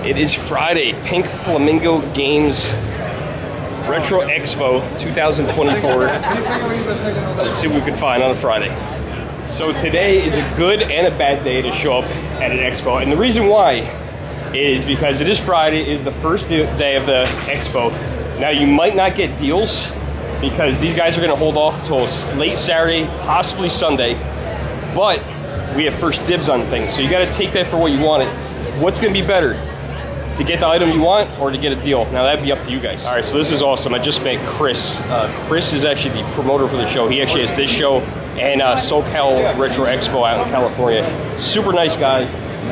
It is Friday, Pink Flamingo Games Retro Expo 2024. Let's see what we can find on a Friday. So today is a good and a bad day to show up at an expo. And the reason why is because it is Friday, it is the first day of the expo. Now you might not get deals because these guys are gonna hold off till late Saturday, possibly Sunday. But we have first dibs on things. So you gotta take that for what you want it. What's gonna be better? To get the item you want or to get a deal? Now that'd be up to you guys. All right, so this is awesome. I just met Chris. Chris is actually the promoter for the show. He actually has this show and SoCal Retro Expo out in California. Super nice guy,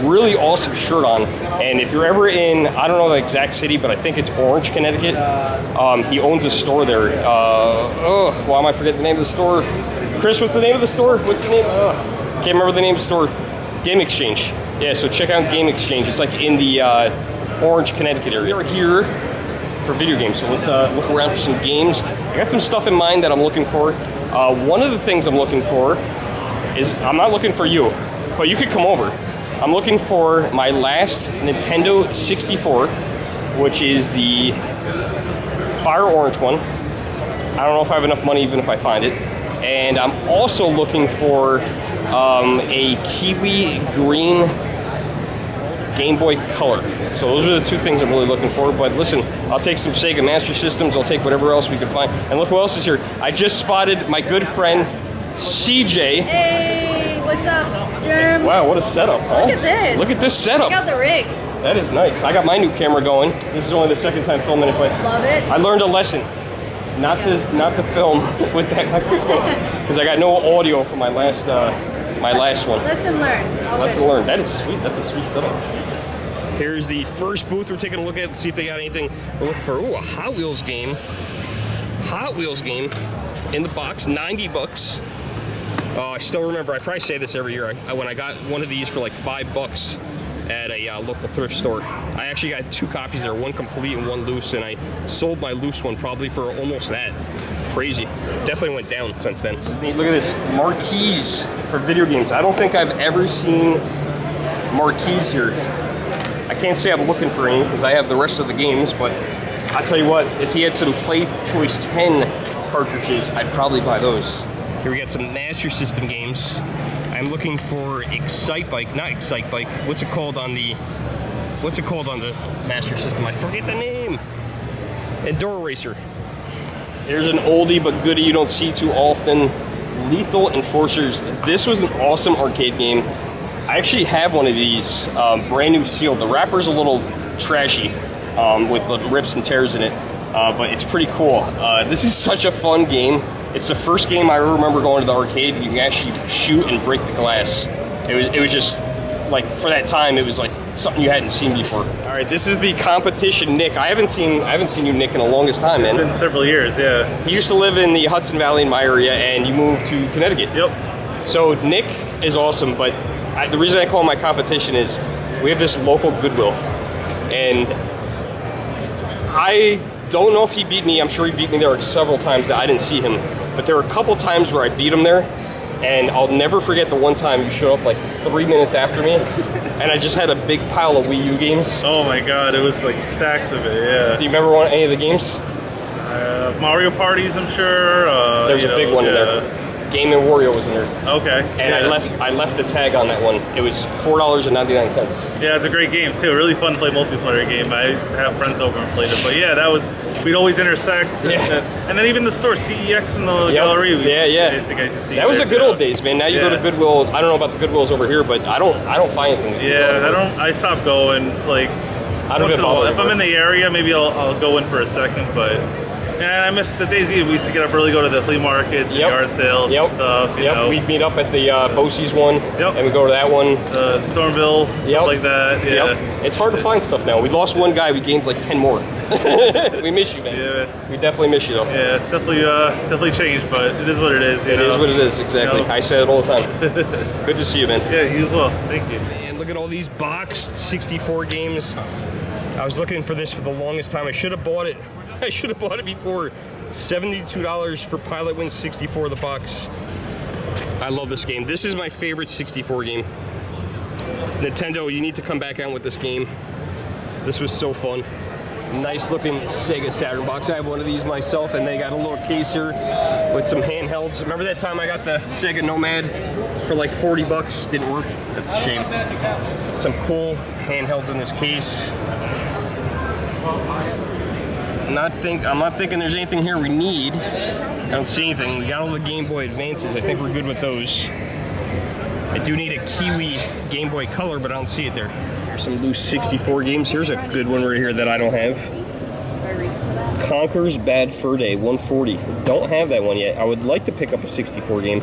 really awesome shirt on. And if you're ever in, I don't know the exact city, but I think it's Orange, Connecticut. He owns a store there. Why am I forgetting the name of the store? Chris, what's the name of the store? What's the name? Can't remember the name of the store. Game Exchange. Yeah, so check out Game Exchange. It's like in the Orange, Connecticut area. We're here for video games, so let's look around for some games. I got some stuff in mind that I'm looking for. One of the things I'm looking for is, I'm not looking for you, but you could come over. I'm looking for my last Nintendo 64, which is the fire orange one. I don't know if I have enough money even if I find it. And I'm also looking for a kiwi green Game Boy Color. So those are the two things I'm really looking for. But listen, I'll take some Sega Master Systems. I'll take whatever else we can find. And look who else is here. I just spotted my good friend CJ. Hey, what's up, Germ? Wow, what a setup, huh? Look at this. Look at this setup. Check out the rig. That is nice. I got my new camera going. This is only the second time filming it, but love it. I learned a lesson. Not to film with that microphone because I got no audio for my last one. Lesson learned. Lesson learned. That is sweet. That's a sweet setup. Here's the first booth we're taking a look at to see if they got anything. We're looking for a Hot Wheels game. Hot Wheels game in the box, 90 bucks. Oh, I still remember. I probably say this every year. When I got one of these for like $5 at a local thrift store. I actually got two copies there, one complete and one loose, and I sold my loose one probably for almost that. Crazy. Definitely went down since then. This is neat. Look at this, marquees for video games. I don't think I've ever seen marquees here. I can't say I'm looking for any because I have the rest of the games, but I'll tell you what, if he had some Play Choice 10 cartridges, I'd probably buy those. Here we got some Master System games. I'm looking for Excite Bike, not Excite Bike. What's it called on the Master System? I forget the name. Enduro Racer. There's an oldie but goodie you don't see too often. Lethal Enforcers. This was an awesome arcade game. I actually have one of these, brand new sealed. The wrapper's a little trashy with the rips and tears in it, but it's pretty cool. This is such a fun game. It's the first game I remember going to the arcade. You can actually shoot and break the glass. It was just like, for that time, it was like something you hadn't seen before. All right, this is the competition, Nick. I haven't seen you, Nick, in the longest time, man. It's been several years, yeah. You used to live in the Hudson Valley in my area, and you moved to Connecticut. Yep. So Nick is awesome, but the reason I call him my competition is we have this local Goodwill, and I don't know if he beat me. I'm sure he beat me there several times that I didn't see him. But there were a couple times where I beat him there, and I'll never forget the one time you showed up like 3 minutes after me, and I just had a big pile of Wii U games. Oh my God, it was like stacks of it, yeah. Do you remember any of the games? Mario Parties, I'm sure. There's a big one in there. Game & Wario was in there. Okay. And yeah. I left the tag on that one. It was $4.99. Yeah, it's a great game too. Really fun to play multiplayer game. I used to have friends over and played it. But yeah, we'd always intersect. Yeah. And then even the store, CEX in the gallery. Yeah. The guys to see that was the good old days, man. Now you go to Goodwill. I don't know about the Goodwills over here, but I don't find anything. Yeah, I stopped going. It's like, if I'm in the area, maybe I'll go in for a second, but. And I miss the days we used to get up early, go to the flea markets and yard sales and stuff. You know. We'd meet up at the Bosie's one, and we go to that one. Stormville, stuff like that. Yeah. It's hard to find stuff now. We lost one guy, we gained like 10 more. We miss you, man. Yeah. We definitely miss you, though. Yeah, definitely changed, but it is what it is. It is what it is, exactly. You know? I say it all the time. Good to see you, man. Yeah, you as well. Thank you. And look at all these boxed 64 games. I was looking for this for the longest time. I should have bought it. I should have bought it before. $72 for Pilot Wing 64 the box. I love this game. This is my favorite 64 game. Nintendo, you need to come back out with this game. This was so fun. Nice looking Sega Saturn box. I have one of these myself, and they got a little case here with some handhelds. Remember that time I got the Sega Nomad for like 40 bucks? Didn't work. That's a shame. Some cool handhelds in this case. I'm not thinking there's anything here we need. I don't see anything. We got all the Game Boy Advances. I think we're good with those. I do need a Kiwi Game Boy Color, but I don't see it there. Here's some loose 64 games. Here's a good one right here that I don't have. Conker's Bad Fur Day 140. Don't have that one yet. I would like to pick up a 64 game,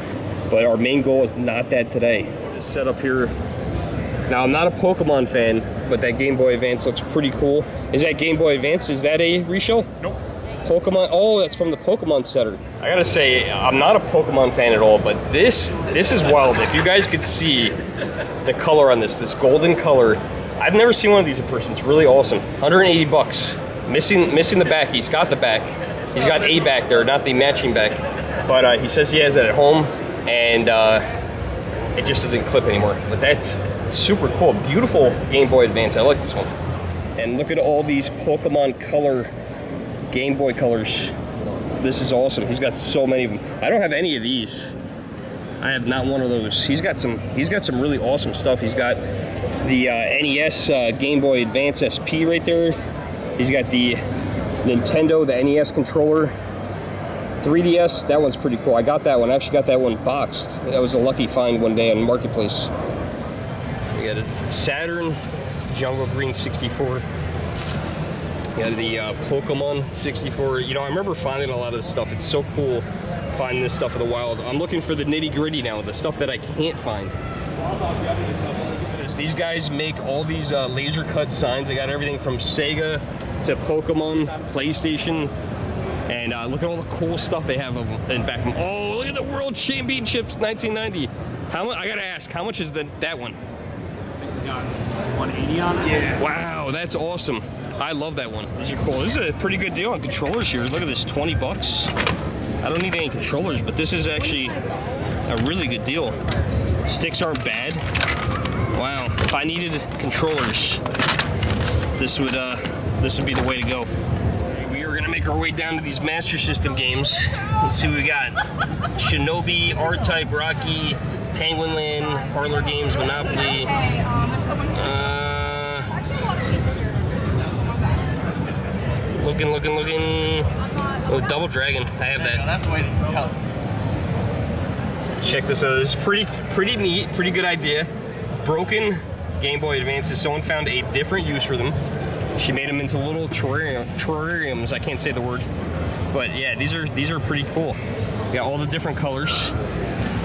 but our main goal is not that today. This setup here. Now, I'm not a Pokemon fan, but that Game Boy Advance looks pretty cool. Is that Game Boy Advance? Is that a reshow? Nope. Pokemon. Oh, that's from the Pokemon Center. I gotta say, I'm not a Pokemon fan at all, but this is wild. If you guys could see the color on this golden color, I've never seen one of these in person. It's really awesome. 180 bucks. Missing the back. He's got the back. He's got a back there, not the matching back. But he says he has it at home, and it just doesn't clip anymore. But that's super cool. Beautiful Game Boy Advance. I like this one. And look at all these Pokemon Color Game Boy colors. This is awesome. He's got so many of them. I don't have any of these. I have not one of those. He's got some really awesome stuff. He's got the NES Game Boy Advance SP right there. He's got the Nintendo, the NES controller. 3DS, that one's pretty cool. I got that one. I actually got that one boxed. That was a lucky find one day on Marketplace. We got a Saturn Jungle Green 64. We got the Pokemon 64. You know, I remember finding a lot of this stuff. It's so cool finding this stuff in the wild. I'm looking for the nitty gritty now, the stuff that I can't find. These guys make all these laser cut signs. They got everything from Sega to Pokemon, PlayStation, and look at all the cool stuff they have in back. Oh, look at the World Championships 1990. I gotta ask, how much is that one? I think we got 180 on it. Yeah. Wow, that's awesome. I love that one. These are cool. This is a pretty good deal on controllers here. Look at this, 20 bucks. I don't need any controllers, but this is actually a really good deal. Sticks aren't bad. Wow, if I needed controllers, this would be the way to go. We are gonna make our way down to these Master System games. Let's see what we got. Shinobi, R-Type, Rocky, Penguin Land, Parlor Games, Monopoly. Looking. Oh, Double Dragon. I have that. That's the way to tell it. Check this out. This is pretty neat. Pretty good idea. Broken Game Boy Advances. Someone found a different use for them. She made them into little terrariums. I can't say the word, but yeah, these are pretty cool. Got all the different colors.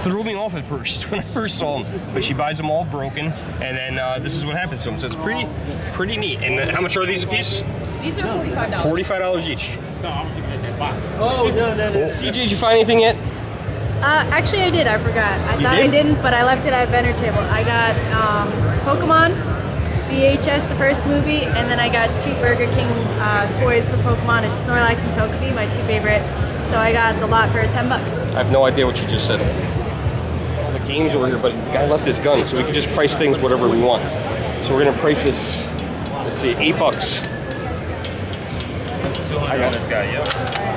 Threw me off at first when I first saw them, but she buys them all broken, and then this is what happens to them. So it's pretty neat. And how much are these a piece? These are $45. $45 each. No, I'm keeping it in that box. Oh, no. Cool. CJ, did you find anything yet? Actually, I did. I forgot. I thought did? I didn't, but I left it at a vendor table. I got Pokemon, VHS, the first movie, and then I got 2 Burger King toys for Pokemon. It's Snorlax and Togepi, my 2 favorite. So I got the lot for 10 bucks. I have no idea what you just said. All the games over here, but the guy left his gun, so we can just price things whatever we want. So we're gonna price this, let's see, $8. I got this guy, yeah.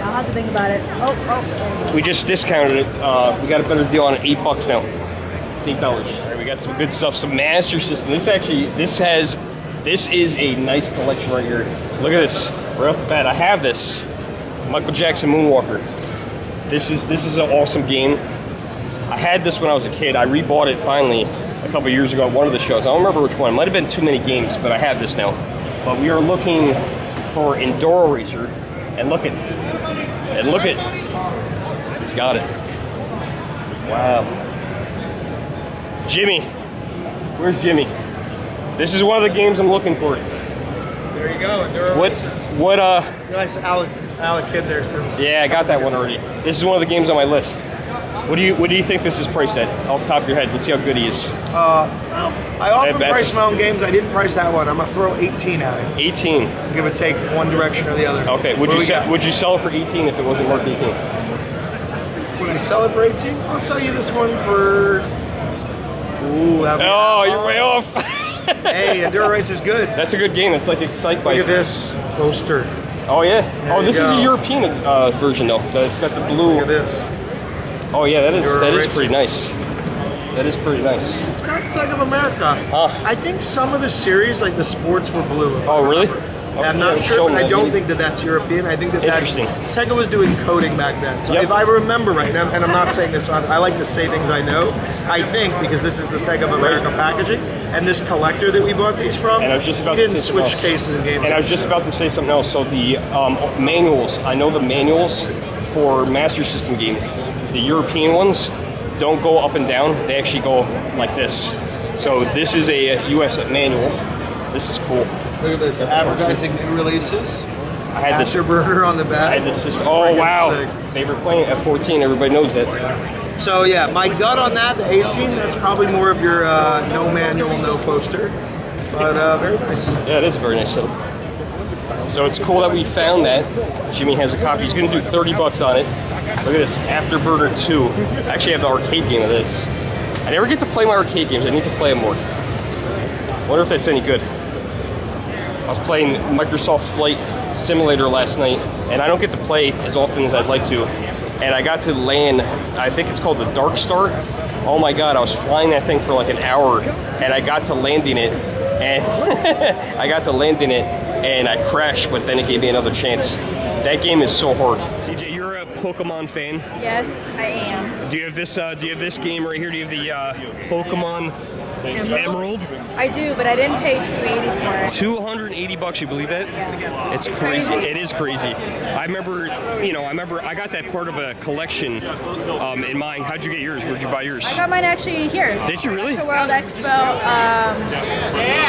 I'll have to think about it. Oh. We just discounted it. We got a better deal on it, $8 now. It's $8. All right, we got some good stuff, some Master System. This is a nice collection right here. Look at this, right off the bat. I have this Michael Jackson Moonwalker. This is an awesome game. I had this when I was a kid. I rebought it finally a couple years ago at one of the shows. I don't remember which one. It might have been too many games, but I have this now. But we are looking for Enduro Racer, and look at, he's got it. Wow. Jimmy, where's Jimmy? This is one of the games I'm looking for. There you go. What Nice Alec kid there too. Yeah, I got that one already. This is one of the games on my list. What do you think this is priced at? Off the top of your head, let's see how good he is. I often price my own games. I didn't price that one. I'm gonna throw 18 at it. 18. Give it take one direction or the other. Okay. Would you sell it for 18 if it wasn't worth 18? Would I sell it for 18? I'll sell you this one for. Ooh, that'd be Oh, you're way off. Hey, Enduro Racer's good. That's a good game. It's like Excite Bike. Look at this poster. Oh yeah. There This you is go. a European version though. So it's got the blue. Look at this. Oh yeah, that Enduro is Racer. pretty nice. That is pretty nice. It's got Sega of America. Huh. I think some of the series, like the sports, were blue. if I Oh really? remember. I'm not sure, but I don't think that that's European. I think that that's Sega was doing coding back then. So if I remember right, and I'm not saying this, I like to say things I know. I think because this is the Sega of America packaging, and this collector that we bought these from, And I was just about he to didn't say something switch else. cases and games. And I was just about to say something else. So the manuals, I know the manuals for Master System games, the European ones don't go up and down. They actually go like this. So this is a US manual. This is cool. Look at this, advertising new releases. I had this. Afterburner on the back. I had this. Oh wow! Sick. Favorite plane F14. Everybody knows that. So yeah, my gut on that, the 18, that's probably more of your no manual, no poster. But very nice. Yeah, it is a very nice setup. So it's cool that we found that. Jimmy has a copy. He's going to do $30 on it. Look at this, Afterburner 2. I actually have the arcade game of this. I never get to play my arcade games. I need to play them more. Wonder if that's any good. I was playing Microsoft Flight Simulator last night, and I don't get to play as often as I'd like to. And I got to land, I think it's called the Dark Star. Oh my God, I was flying that thing for like an hour, and I got to landing it, and and I crashed, but then it gave me another chance. That game is so hard. CJ, you're a Pokemon fan. Yes, I am. Do you have this? Do you have this game right here? Do you have the Pokemon Emerald? I do, but I didn't pay $280 for it. $280, you believe that? Yeah. It's crazy. It is crazy. I remember I got that part of a collection in mind. How'd you get yours? Where'd you buy yours? I got mine actually here. Did you really? To World Expo.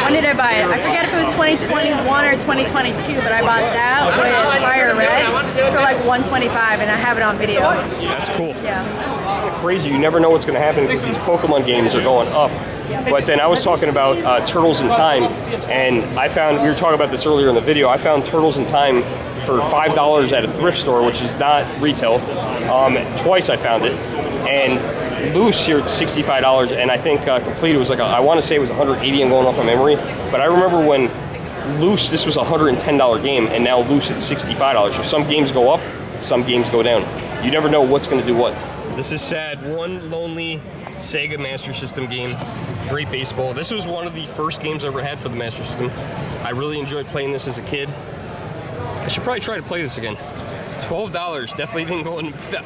When did I buy it? I forget if it was 2021 or 2022, but I bought that with Fire Red for like $125, and I have it on video. That's cool. Yeah. Crazy. You never know what's going to happen because these Pokemon games are going up. But then I was talking about Turtles in Time, and we were talking about this earlier in the video. I found Turtles in Time for $5 at a thrift store, which is not retail. Twice I found it, and loose here it's $65, and I think complete it was like I want to say it was $180. I'm going off my memory, but I remember when loose this was a $110 game, and now loose it's $65. So some games go up, some games go down. You never know what's going to do what. This is sad. One lonely Sega Master System game. Great baseball. This was one of the first games I ever had for the Master System. I really enjoyed playing this as a kid. I should probably try to play this again. $12. Definitely didn't go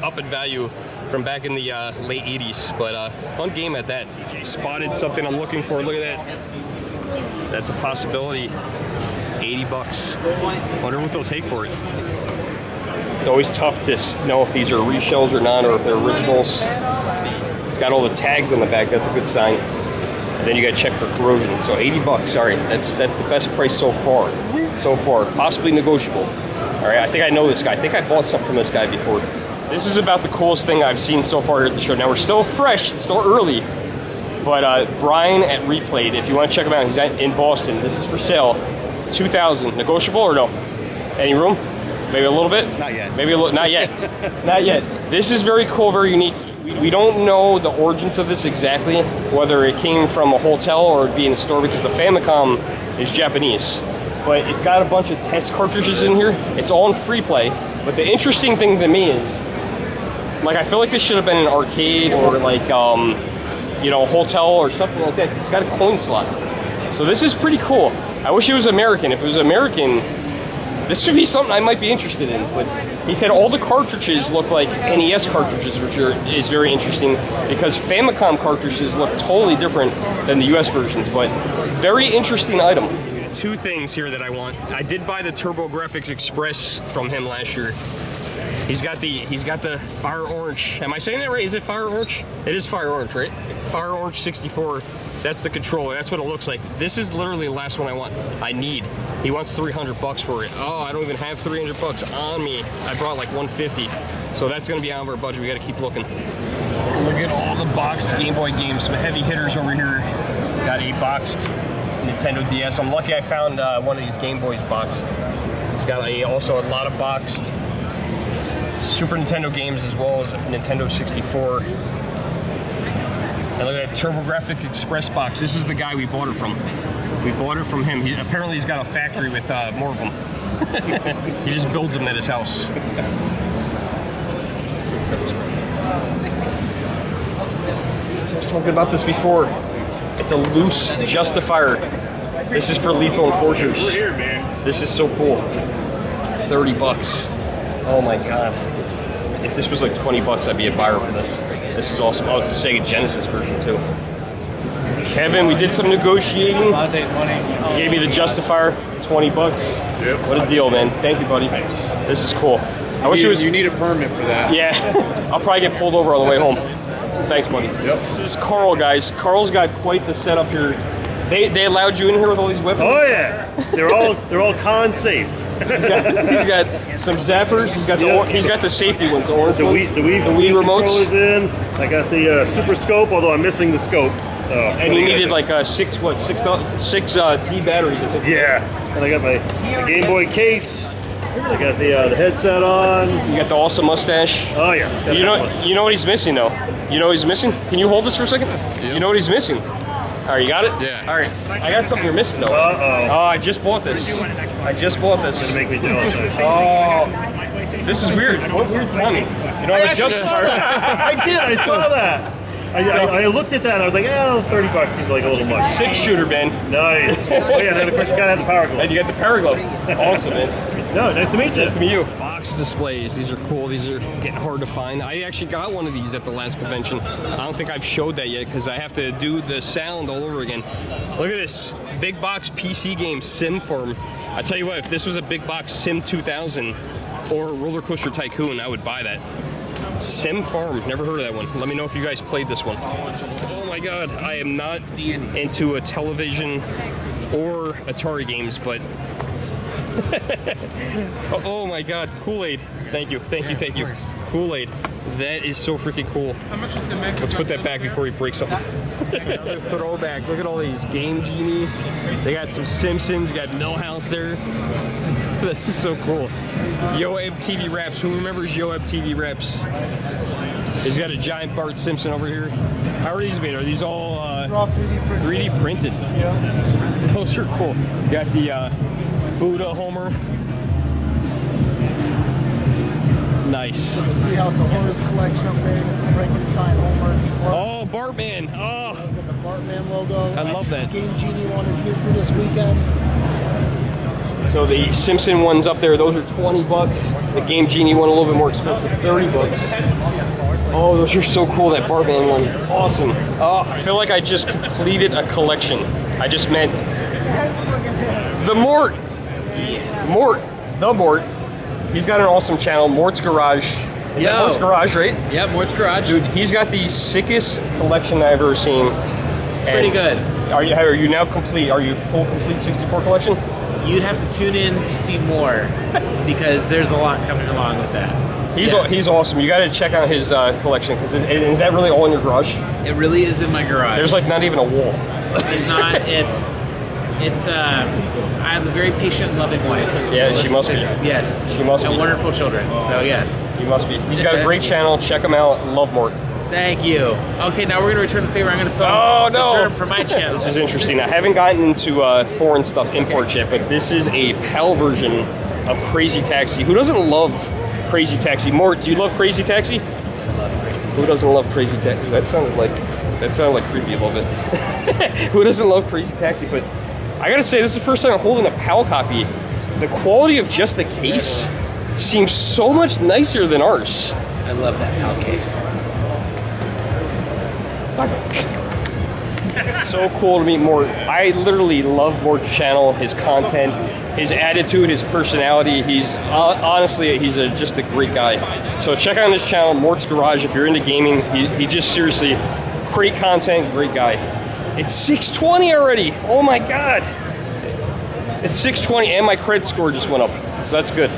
up in value from back in the late 80s, but fun game at that. DJ spotted something I'm looking for. Look at that. That's a possibility. $80. Wonder what they'll take for it. It's always tough to know if these are reshells or not, or if they're originals. It's got all the tags on the back. That's a good sign. And then you got to check for corrosion. So $80. Sorry, that's the best price so far. So far, possibly negotiable. All right, I think I know this guy. I think I bought something from this guy before. This is about the coolest thing I've seen so far here at the show. Now we're still fresh. It's still early. But Brian at Replayed, if you want to check him out, he's in Boston. This is for sale. $2,000. Negotiable or no? Any room? Maybe a little bit? Not yet. Maybe a little. Not yet. Not yet. This is very cool, very unique. We don't know the origins of this exactly, whether it came from a hotel or it'd be in a store, because the Famicom is Japanese. But it's got a bunch of test cartridges in here. It's all in free play. But the interesting thing to me is, like, I feel like this should have been an arcade or like, a hotel or something like that. It's got a coin slot. So this is pretty cool. I wish it was American. If it was American, this would be something I might be interested in. But he said all the cartridges look like NES cartridges, which is very interesting because Famicom cartridges look totally different than the US versions, but very interesting item. Two things here that I want. I did buy the TurboGrafx Express from him last year. He's got the Fire Orange. Am I saying that right? Is it Fire Orange? It is Fire Orange, right? Fire Orange 64. That's the controller. That's what it looks like. This is literally the last one I need. He wants $300 for it. Oh, I don't even have $300 on me. I brought like $150. So that's gonna be out of our budget. We gotta keep looking. Look at all the boxed Game Boy games. Some heavy hitters over here. Got a boxed Nintendo DS. I'm lucky I found one of these Game Boys boxed. It's got also a lot of boxed Super Nintendo games as well as Nintendo 64. And look at that TurboGrafx Express box. This is the guy we bought it from. We bought it from him. Apparently he's got a factory with more of them. He just builds them at his house. So I was talking about this before. It's a loose Justifier. This is for Lethal Enforcers. This is so cool. 30 bucks. Oh my god. If this was like 20 bucks, I'd be a buyer for this. This is awesome. Oh, it's the Sega Genesis version too. Kevin, we did some negotiating. He gave me the Justifier, 20 bucks. Yep. What a deal, man. Thank you, buddy. This is cool. I wish it was. You need a permit for that. Yeah. I'll probably get pulled over on the way home. Thanks, buddy. Yep. This is Carl, guys. Carl's got quite the setup here. They allowed you in here with all these weapons? Oh yeah, they're all con safe. He's got some zappers. He's got the safety ones. The Wii remotes. In. I got the Super Scope, although I'm missing the scope. So and you needed like six D batteries. I think. Yeah, and I got my Game Boy case. I got the headset on. You got the awesome mustache. Oh yeah. You know what he's missing though. You know what he's missing. Can you hold this for a second? Yep. You know what he's missing. All right, you got it? Yeah. All right. I got something you're missing, though. Uh-oh. Oh, I just bought this. It's gonna make me jealous. Oh, this is weird. What weird timing? You know, I did. I saw that. I looked at that and I was like, 30 bucks seems like a little much. 6-shooter, man. Nice. Oh yeah, then of course you gotta have the power glove. And you got the power glove. Awesome, man. No, nice to meet you. Nice to meet you. Box displays. These are cool. These are getting hard to find. I actually got one of these at the last convention. I don't think I've showed that yet because I have to do the sound all over again. Look at this. Big box PC game Sim Farm. I tell you what, if this was a big box Sim 2000 or Roller Coaster Tycoon, I would buy that. Sim Farm. Never heard of that one. Let me know if you guys played this one. Oh my god. I am not into a television or Atari games, but oh my god, Kool-Aid. Thank you. Kool-Aid. That is so freaking cool. Let's put that back before he breaks something. Throwback. Look at all these Game Genie. They got some Simpsons, got Millhouse there. This is so cool. Yo MTV Raps. Who remembers Yo MTV Raps? He's got a giant Bart Simpson over here. How are these made? Are these all 3D printed? Yeah. Those are cool. You got the Buddha Homer. Nice. See how the Horrors collection up there, the Frankenstein Homers. Oh, Bartman. Oh. With the Bartman logo. I love that. The Game Genie one is new for this weekend. So the Simpson ones up there, those are 20 bucks. The Game Genie one a little bit more expensive, 30 bucks. Oh, those are so cool. That Bartman one is awesome. Oh, I feel like I just completed a collection. I just meant the Mort. Yes. The Mort. He's got an awesome channel, Mort's Garage. Is that Mort's Garage, right? Yeah, Mort's Garage. Dude, he's got the sickest collection I've ever seen. It's pretty good. Are you now complete? Are you full complete 64 collection? You'd have to tune in to see more because there's a lot coming along with that. He's awesome. You got to check out his collection because is that really all in your garage? It really is in my garage. There's like not even a wall. There's not. I have a very patient, loving wife. Yeah, she must be. Yes. She must be. And wonderful children. So yes. He must be. He's got a great channel. Check him out. Love Mort. Thank you. Okay, now we're going to return the favor. I'm going to return for my channel. This is interesting. I haven't gotten into foreign stuff import yet, but this is a PAL version of Crazy Taxi. Who doesn't love Crazy Taxi? Mort, do you love Crazy Taxi? I love Crazy Taxi. Who doesn't love Crazy Taxi? That sounded like creepy a little bit. Who doesn't love Crazy Taxi? But I gotta say, this is the first time I'm holding a PAL copy. The quality of just the case seems so much nicer than ours. I love that PAL case. So cool to meet Mort. I literally love Mort's channel, his content, his attitude, his personality. He's honestly, he's just a great guy. So check out his channel, Mort's Garage, if you're into gaming. He just seriously, great content, great guy. It's 620 already. Oh my God. It's 620 and my credit score just went up. So that's good.